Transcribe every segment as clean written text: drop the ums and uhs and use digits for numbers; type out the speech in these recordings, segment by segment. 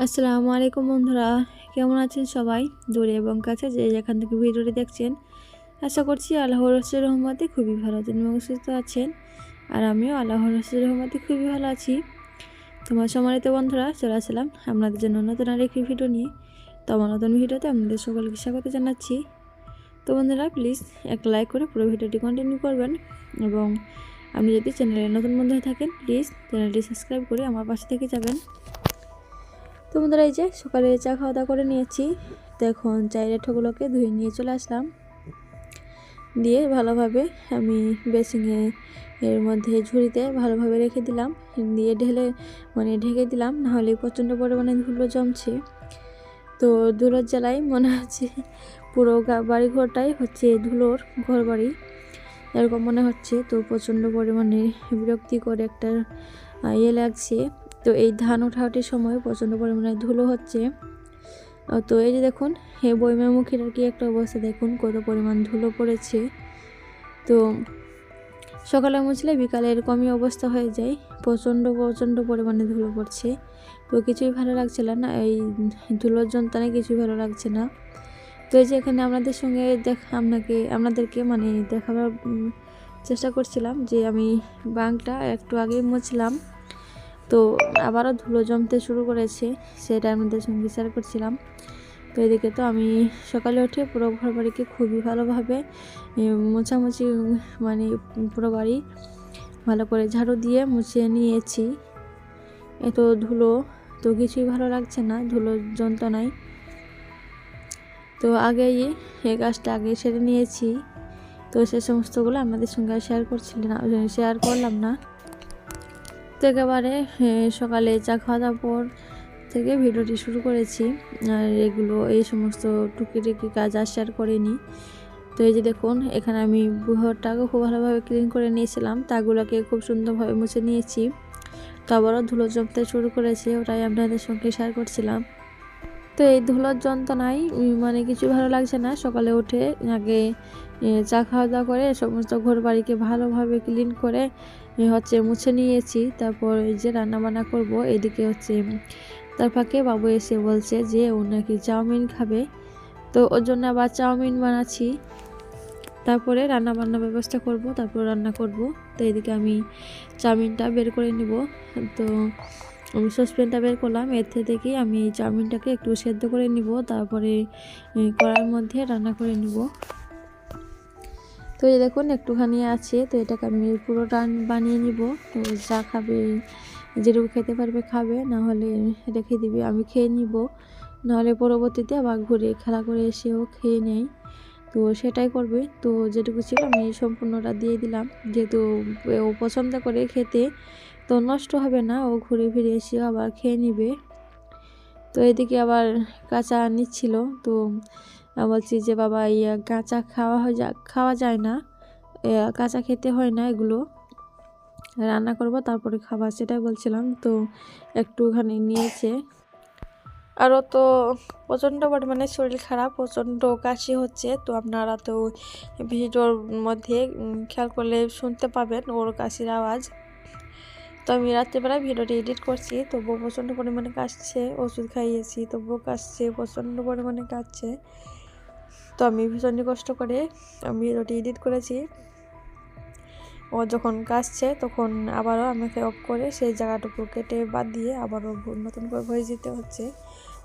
আসসালামু আলাইকুম বন্ধুরা, কেমন আছেন সবাই? দূরে এবং কাছে যে যেখান থেকে ভিডিওটি দেখছেন, আশা করছি আল্লাহর রহমতে খুবই ভালো আছেন এবং সুস্থ আছেন। আর আমিও আল্লাহর রহমতে খুবই ভালো আছি। তোমার সম্মানিত বন্ধুরা, চলে আসলাম আপনাদের জন্য নতুন আরেকটি ভিডিও নিয়ে। তো আমার নতুন ভিডিওতে আপনাদের সকলকে স্বাগত জানাচ্ছি। তো বন্ধুরা, প্লিজ একটা লাইক করে পুরো ভিডিওটি কন্টিনিউ করবেন এবং আপনি যদি চ্যানেলে নতুন বন্ধু হয়ে থাকেন, প্লিজ চ্যানেলটি সাবস্ক্রাইব করে আমার পাশে থেকে যাবেন। তো বন্ধুরা, এই যে সকালে চা খাওয়া দাওয়া করে নিয়েছি। তো এখন চায়ের ঠোগুলোকে ধুয়ে নিয়ে চলে আসলাম, দিয়ে ভালোভাবে আমি বেসিংয়ে এর মধ্যে ঝুড়িতে ভালোভাবে রেখে দিলাম, দিয়ে ঢেলে ঢেকে দিলাম, নাহলে প্রচণ্ড পরিমাণে ধুলো জমছে। তো ধুলোর জ্বালাই মনে হচ্ছে পুরো বাড়ি ঘরটাই হচ্ছে ধুলোর ঘর বাড়ি, এরকম মনে হচ্ছে। তো প্রচণ্ড পরিমাণে বিরক্তিকর একটা লাগছে। তো এই ধান ওঠাউটির সময় প্রচণ্ড পরিমাণে ধুলো হচ্ছে। তো এই যে দেখুন, বইমের মুখের আর কি একটা অবস্থা, দেখুন কত পরিমাণ ধুলো পড়েছে। তো সকালে মুছলে বিকালে এরকমই অবস্থা হয়ে যায়, প্রচণ্ড পরিমাণে ধুলো পড়ছে। তো কিছুই ভালো লাগছিল না, এই ধুলোর যন্ত্রণায় কিছুই ভালো লাগছে না। তো এই যে এখানে আপনাদের সঙ্গে আপনাদেরকে দেখাবার চেষ্টা করছিলাম যে আমি বাংটা একটু আগেই মুছলাম, তো আবারও ধুলো জমতে শুরু করেছে, সেটা আমাদের সঙ্গে শেয়ার করছিলাম। তো এদিকে তো আমি সকালে উঠে পুরো ঘর বাড়িকে খুবই ভালোভাবে মোছামুছি পুরো বাড়ি ভালো করে ঝাড়ু দিয়ে মুছিয়ে নিয়েছি। এত ধুলো, তো কিছুই ভালো লাগছে না ধুলোর যন্ত্রণায়। তো আগেই এই কাজটা আগে সেরে নিয়েছি, তো সে সমস্তগুলো আপনাদের সঙ্গে শেয়ার করলাম না। তো একেবারে সকালে চা খাওয়া দাওয়ার পর থেকে ভিডিওটি শুরু করেছি, আর এই সমস্ত টুকিটাকি কাজ আর শেয়ার করিনি। তো এই যে দেখুন, এখানে আমি ঘরটাকে খুব ভালোভাবে ক্লিন করে নিয়েছিলাম, তাগুলোকে খুব সুন্দরভাবে মুছে নিয়েছি। তো আবারও ধুলো জমতে শুরু করেছে, ওটাই আপনাদের সঙ্গে শেয়ার করছিলাম। তো এই ধুলোর যন্ত্রণায় কিছু ভালো লাগছে না। সকালে উঠে আগে চা খাওয়া দাওয়া করে সমস্ত ঘর বাড়িকে ভালোভাবে ক্লিন করে মুছে নিয়েছি। তারপর এই যে রান্নাবান্না করব, এদিকে তার ফাঁকে বাবু এসে বলছে যে ও নাকি চাউমিন খাবে, তো ওর জন্য আবার চাউমিন বানাচ্ছি। তারপরে রান্নাবান্নার ব্যবস্থা করব, তারপর রান্না করব। তো এদিকে আমি চাউমিনটা বের করে নিব। তো আমি সসপ্যানটা বের করলাম, এর থেকে আমি চাউমিনটাকে একটু সেদ্ধ করে নিব, তারপরে কড়াইয়ের মধ্যে রান্না করে নিব। তো এই দেখুন একটুখানি আছে, তো এটাকে আমি পুরোটা বানিয়ে নিব। তো যা খাবে, যেটুকু খেতে পারবে খাবে, না হলে রেখে দিবে, আমি খেয়ে নিব, নাহলে পরবর্তীতে আবার ঘুরে খেলা করে এসেও খেয়ে নেয়। তো সেটাই করবে। তো যেটুকু ছিল আমি সম্পূর্ণটা দিয়ে দিলাম, যেহেতু ও পছন্দ করে খেতে, তো নষ্ট হবে না, ও ঘুরে ফিরে এসে আবার খেয়ে নিবে। তো এদিকে আবার কাঁচা নিচ্ছিল, তো বলছি যে বাবা কাঁচা খাওয়া যায় না, কাঁচা খেতে হয় না, এগুলো রান্না করব তারপরে খাবার, সেটাই বলছিলাম। তো একটুখানি নিয়েছে। আরও তো প্রচণ্ড পরিমাণে শরীর খারাপ, প্রচণ্ড কাশি হচ্ছে। তো আপনারা তো ভিডিওর মধ্যে খেয়াল করলে শুনতে পাবেন ওর কাশির আওয়াজ। তো আমি রাত্রিবেলায় ভিডিওটি এডিট করছি, তবুও প্রচণ্ড পরিমাণে কাশছে, ওষুধ খাইয়েছি তবুও কাশছে, প্রচণ্ড পরিমাণে কাশছে। তো আমি ভীষণই কষ্ট করে ভিডিওটি এডিট করেছি। ও যখন কাশছে তখন আবারও আমাকে অফ করে সেই জায়গাটুকু কেটে বাদ দিয়ে আবারও নতুন করে ভয়েস দিতে হচ্ছে।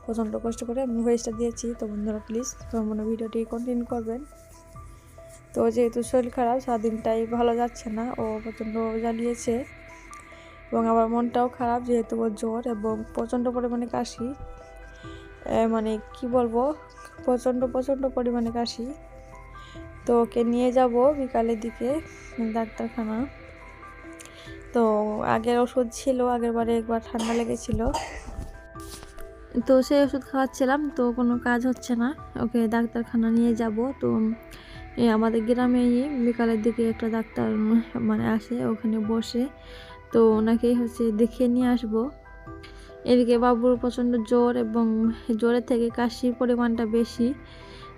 প্রচণ্ড কষ্ট করে আমি ভয়েসটা দিয়েছি। তো বন্ধুরা, প্লিজ সম্পূর্ণ ভিডিওটি কন্টিনিউ করবেন। তো যেহেতু শরীর খারাপ, সারাদিনটাই ভালো যাচ্ছে না, ও প্রচণ্ড জ্বালিয়েছে এবং আমার মনটাও খারাপ, যেহেতু ওর জ্বর এবং প্রচণ্ড পরিমাণে কাশি, কি বলবো, প্রচণ্ড পরিমাণে কাশি। তো ওকে নিয়ে যাব বিকালের দিকে ডাক্তারখানা। তো আগের ওষুধ ছিল, আগের বারে একবার ঠান্ডা লেগেছিল, তো সেই ওষুধ খাওয়াচ্ছিলাম, তো কোনো কাজ হচ্ছে না, ওকে ডাক্তারখানা নিয়ে যাব। তো আমাদের গ্রামেই বিকালের দিকে একটা ডাক্তার আসে, ওখানে বসে, তো ওনাকে দেখিয়ে নিয়ে আসবো। এদিকে বাবুর প্রচণ্ড জ্বর এবং জ্বরের থেকে কাশির পরিমাণটা বেশি,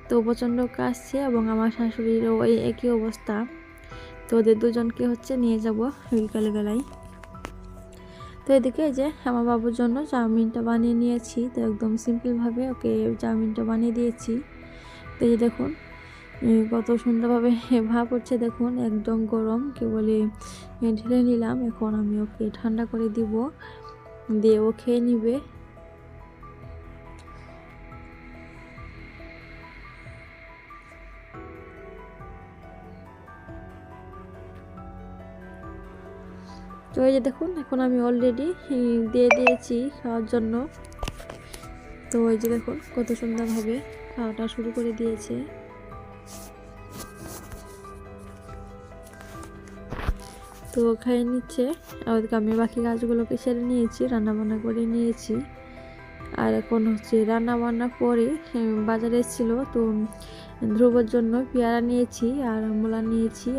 তো প্রচণ্ড কাশছে, এবং আমার শাশুড়িরও এই একই অবস্থা। তো ওদের দুজনকে নিয়ে যাব বিকালবেলায়। তো এদিকে এই যে আমার বাবুর জন্য চাউমিনটা বানিয়ে নিয়েছি। তো একদম সিম্পলভাবে ওকে চাউমিনটা বানিয়ে দিয়েছি। তো এই যে দেখুন কত সুন্দরভাবে ভাপ হচ্ছে, দেখুন একদম গরম, কেবলই ঢেলে নিলাম। এখন আমি ওকে ঠান্ডা করে দিব, দিয়ে ও খেয়ে নিবে। তো এই যে দেখুন এখন আমি অলরেডি দিয়ে দিয়েছি খাওয়ার জন্য। তো এই যে দেখুন কত সুন্দরভাবে খাওয়াটা শুরু করে দিয়েছে। তো খেয়ে নিচ্ছে, আর আমি বাকি কাজগুলোকে সেরে নিয়েছি, রান্নাবান্না করে নিয়েছি। আর এখন হচ্ছে রান্না বান্না করে বাজারে এসেছিল, তো ধ্রুবর জন্য পেয়ারা নিয়েছি, আর মূলা নিয়েছি,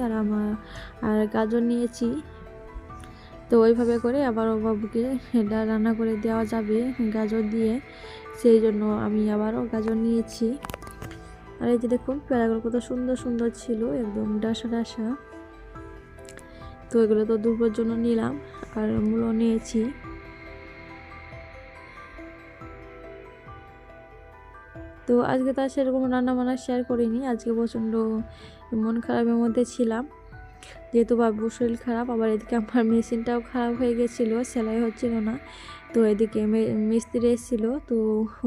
আর গাজর নিয়েছি। তো ওইভাবে করে আবার ও বাবুকে এটা রান্না করে দেওয়া যাবে গাজর দিয়ে, সেই জন্য আমি আবারও গাজর নিয়েছি। আর এই যে দেখুন পেয়ারাগুলো কত সুন্দর সুন্দর ছিল, একদম ডাসা ডাসা। তো এগুলো তো দুপুরের জন্য নিলাম, আর মূলো নিয়েছি। তো আজকে তো আর সেরকম রান্না বান্না শেয়ার করিনি, আজকে প্রচণ্ড মন খারাপের মধ্যে ছিলাম, যেহেতু বাবুর শরীর খারাপ। আবার এদিকে আমার মেশিনটাও খারাপ হয়ে গেছিলো, সেলাই হচ্ছিল না। তো এদিকে মিস্ত্রি এসেছিলো, তো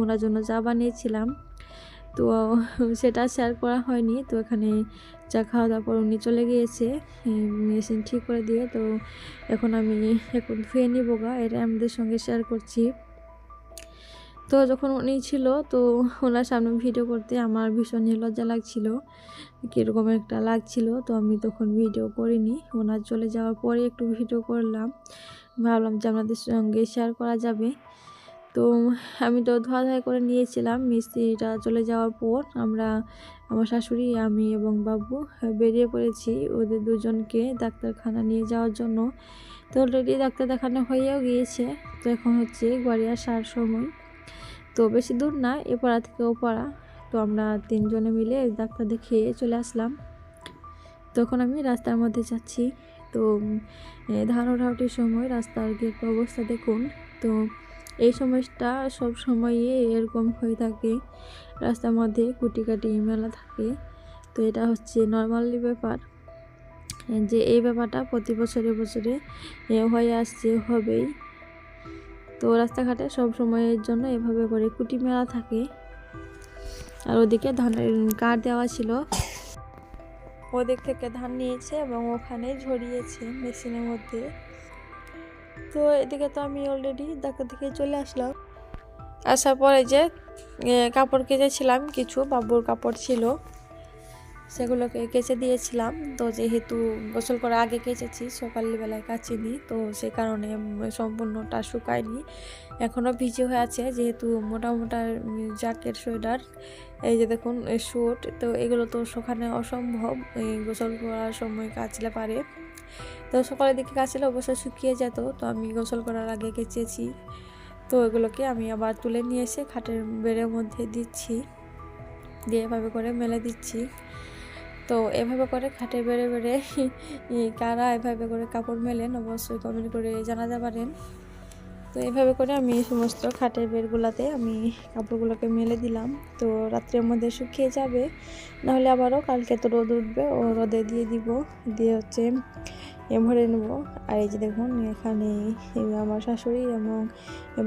ওনার জন্য চা বানিয়েছিলাম, তো সেটা শেয়ার করা হয়নি। তো এখানে চা খাওয়া দাওয়ার পর উনি চলে গিয়েছে মেশিন ঠিক করে দিয়ে। তো এখন ধুয়ে নিব গা, এটা আমাদের সঙ্গে শেয়ার করছি। তো যখন উনি ছিল, তো ওনার সামনে ভিডিও করতে আমার ভীষণ লজ্জা লাগছিল, কীরকম একটা লাগছিল। তো আমি তখন ভিডিও করিনি, ওনার চলে যাওয়ার পরে একটু ভিডিও করলাম, ভাবলাম যে আপনাদের সঙ্গে শেয়ার করা যাবে। তো আমি তো ধোয়াধাই করে নিয়েছিলাম। মিস্ত্রিটা চলে যাওয়ার পর আমার শাশুড়ি, আমি এবং বাবু বেরিয়ে পড়েছি ওদের দুজনকে ডাক্তারখানা নিয়ে যাওয়ার জন্য। তো অলরেডি ডাক্তার দেখানো হয়েও গিয়েছে। তো এখন হচ্ছে বাড়ি আসার সময়, তো বেশি দূর না, এ পাড়া থেকে ও পাড়া। তো আমরা তিনজনে মিলে ডাক্তার দেখিয়ে চলে আসলাম। তখন আমি রাস্তার মধ্যে যাচ্ছি। তো ধান ওঠাউটির সময় রাস্তার কি একটা অবস্থা দেখুন। তো এই সময়টা সব সময়ই এরকম হয়ে থাকে, রাস্তার মধ্যে কুটিকাটি মেলা থাকে। তো এটা হচ্ছে নর্মালি ব্যাপার, যে এই ব্যাপারটা প্রতি বছরে বছরে হয়ে আসছে, হবেই। তো রাস্তাঘাটে সব সময়ের জন্য এভাবে করে কুটি মেলা থাকে। আর ওদিকে ধানের কাঠ দেওয়া ছিল, ওদিক থেকে ধান নিয়েছে এবং ওখানে ঝরিয়েছে মেশিনের মধ্যে। তো এদিকে তো আমি অলরেডি ডাক্তার থেকে চলে আসলাম। আসার পরে যে কাপড় কেচেছিলাম, কিছু বাবুর কাপড় ছিল, সেগুলোকে কেচে দিয়েছিলাম। তো যেহেতু গোসল করার আগে কেচেছি, সকালবেলায় কাচিনি, তো সে কারণে সম্পূর্ণটা শুকায়নি, এখনও ভিজে হয়ে আছে। যেহেতু মোটা মোটা জ্যাকেট, সোয়েটার, এই যে দেখুন স্যুট, তো এগুলো তো শুকানো অসম্ভব, গোসল করার সময় কাচলে পারে। তো সকালের দিকে কাচলে অবশ্যই শুকিয়ে যেত, তো আমি গোসল করার আগে কেচেছি। তো এগুলোকে আমি আবার তুলে নিয়ে এসে খাটের বেড়ের মধ্যে দিচ্ছি, দিয়ে এভাবে করে মেলে দিচ্ছি। তো এভাবে করে খাটে বেড়ে বেড়ে কারা এভাবে করে কাপড় মেলেন অবশ্যই কমেন্ট করে জানাতে পারেন। তো এভাবে করে আমি সমস্ত খাটের বেড়গুলোতে আমি কাপড়গুলোকে মেলে দিলাম। তো রাত্রের মধ্যে শুকিয়ে যাবে, নাহলে আবারও কালকে তো রোদ উঠবে, ও রোদে দিয়ে দিব, দিয়ে হচ্ছে ভরে নেব। আর এই যে দেখুন এখানে আমার শাশুড়ি এবং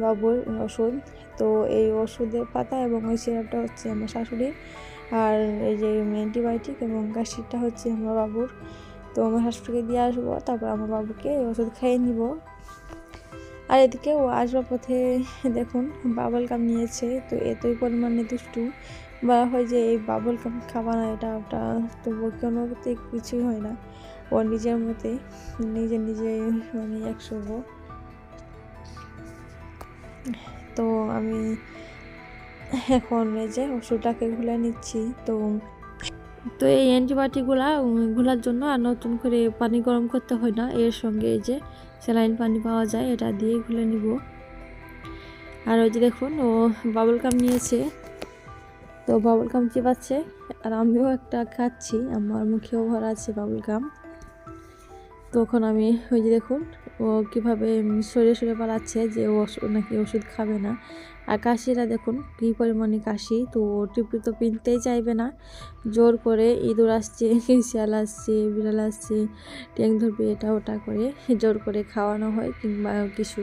বাবুর ওষুধ, তো এই ওষুধের পাতা এবং ওই সিরাপটা হচ্ছে আমার শাশুড়ির, আর এই যে অ্যান্টিবায়োটিক এবং কাশিটা হচ্ছে আমার বাবুর। তো আমার শাশুড়িকে দিয়ে আসবো, তারপর আমার বাবুকে ওষুধ খাইয়ে নিব। আর এদিকে ও আসবার পথে দেখুন বাবল গাম নিয়েছে। তো এতই পরিমাণে দুষ্টু, বলা হয় যে এই বাবল গাম খাওয়া না, এটা ওটা, তবু কোনো কিছুই হয় না, ও নিজের মতে নিজে মানে 100। তো আমি এখন এই যে ওষুধটাকে ঘুলে নিচ্ছি। তো এই অ্যান্টিবায়োটিকগুলা ঘোলার জন্য আর নতুন করে পানি গরম করতে হয় না, এর সঙ্গে এই যে স্যালাইন পানি পাওয়া যায়, এটা দিয়ে ঘুলে নিব। আর ওই যে দেখুন ও বাবল গাম নিয়েছে, তো বাবল গাম চিবাচ্ছে, আর আমিও একটা খাচ্ছি, আমার মুখেও ভরা আছে বাবল গাম। তখন আমি ওই যে দেখুন ও কীভাবে সরে সরে পালাচ্ছে যে ও নাকি ওষুধ খাবে না। আর কাশিরা দেখুন কী পরিমাণে কাশি, তো টিপি তো পিনতেই চাইবে না, জোর করে ইঁদুর আসছে, শিয়াল আসছে, বিড়াল আসছে, ট্যাং ধরবে এটা ওটা করে জোর করে খাওয়ানো হয়, কিংবা কিছু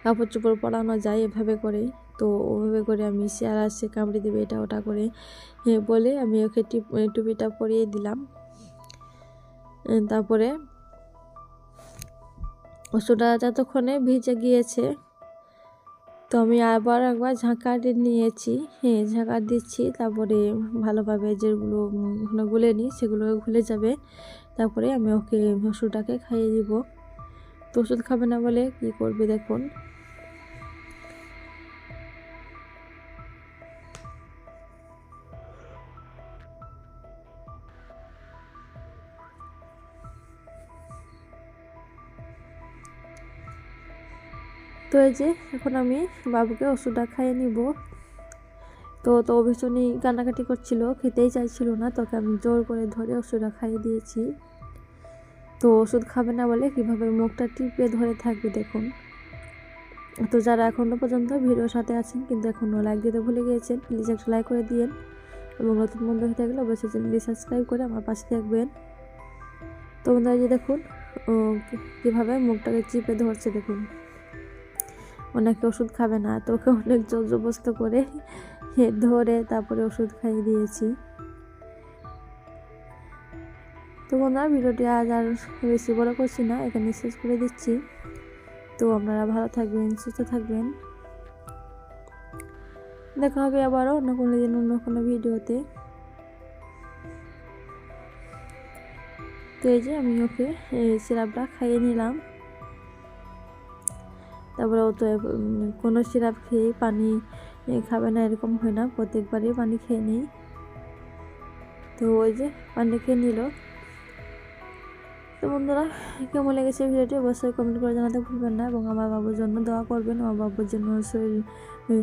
কাপড় চোপড় পরানো যায় এভাবে করে। তো ওভাবে করে আমি শিয়াল আসছে কামড়ে দেবে এটা ওটা করে বলে আমি ওকে টুপিটা পরিয়ে দিলাম। তারপরে ওষুধটা যতক্ষণে ভিজে গিয়েছে, তো আমি আবার একবার ঝাঁকা নিয়েছি, ঝাঁকা দিচ্ছি। তারপরে ভালোভাবে যেগুলো গুলে নিই সেগুলো ঘুলে যাবে। তারপরে আমি ওকে ওষুধটাকে খাইয়ে দিব। তো ওষুধ খাবে না বলে কি করবে দেখুন। তো এই যে এখন আমি বাবুকে ওষুধটা খাইয়ে নিব। তো ভীষণই কান্নাকাটি করছিল, খেতেই চাইছিল না, তোকে আমি জোর করে ধরে ওষুধটা খাইয়ে দিয়েছি। তো ওষুধ খাবে না বলে কীভাবে মুখটা টিপে ধরে থাকবে দেখুন। তো যারা এখনও পর্যন্ত ভিডিওর সাথে আছেন কিন্তু এখনও লাইক দিতে ভুলে গিয়েছেন, প্লিজ একটা লাইক করে দিয়েন, এবং নতুন বন্ধু হয়ে থাকলে অবশ্যই চ্যানেলটি সাবস্ক্রাইব করে আমার পাশে থাকবেন। তো বন্ধুরা যে দেখুন ও কীভাবে মুখটাকে চিপে ধরছে দেখুন। ওনাকে ওষুধ খাবে না, তো ওকে অনেক জোর জবরদস্ত করে ধরে তারপরে ওষুধ খাইয়ে দিয়েছি। তো বন্ধুরা ভিডিওটি আজ আর বেশি বড় করছি না, এখানে শেষ করে দিচ্ছি। তো আপনারা ভালো থাকবেন, সুস্থ থাকবেন, দেখা হবে আবারও অন্য কোনো দিন অন্য কোনো ভিডিওতে। তো এই যে আমি ওকে সিরাপটা খাইয়ে নিলাম। তারপরে ও তো কোনো সিরাপ খেয়ে পানি খাবে না এরকম হয় না, প্রত্যেকবারই পানি খেয়ে নিই। তো ওই যে পানি খেয়ে নিল। তো বন্ধুরা কেমন লেগেছে ভিডিওটি অবশ্যই কমেন্ট করে জানাতে ভুলবেন না, এবং আমার বাবুর জন্য দোয়া করবেন, আমার বাবুর জন্য শরীর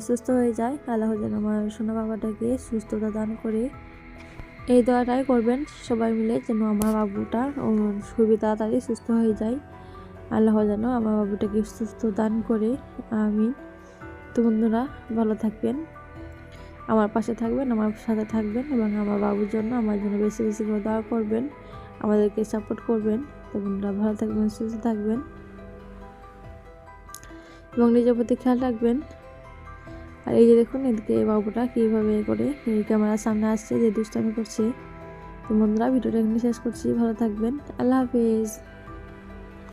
সুস্থ হয়ে যায়, আল্লাহ যেন আমার সোনা বাবাটাকে সুস্থতা দান করে। এই দোয়াটাই করবেন সবাই মিলে, যেন আমার বাবুটা খুবই তাড়াতাড়ি সুস্থ হয়ে যায়, আল্লাহ যেন আমার বাবুটাকে সুস্থ দান করে, আমিন। তো বন্ধুরা ভালো থাকবেন, আমার পাশে থাকবেন, আমার সাথে থাকবেন, এবং আমার বাবুর জন্য আমার জন্য বেশি বেশি করে দোয়া করবেন, আমাদেরকে সাপোর্ট করবেন। তো বন্ধুরা ভালো থাকবেন, সুস্থ থাকবেন, এবং নিজের প্রতি খেয়াল রাখবেন। আর এই যে দেখুন এদিকে বাবুটা কীভাবে করে এই ক্যামেরার সামনে আসছে, যে দুষ্টামি করছে। তো বন্ধুরা ভিডিওটা এখানে শেষ করছি, ভালো থাকবেন, আল্লাহ হাফেজ।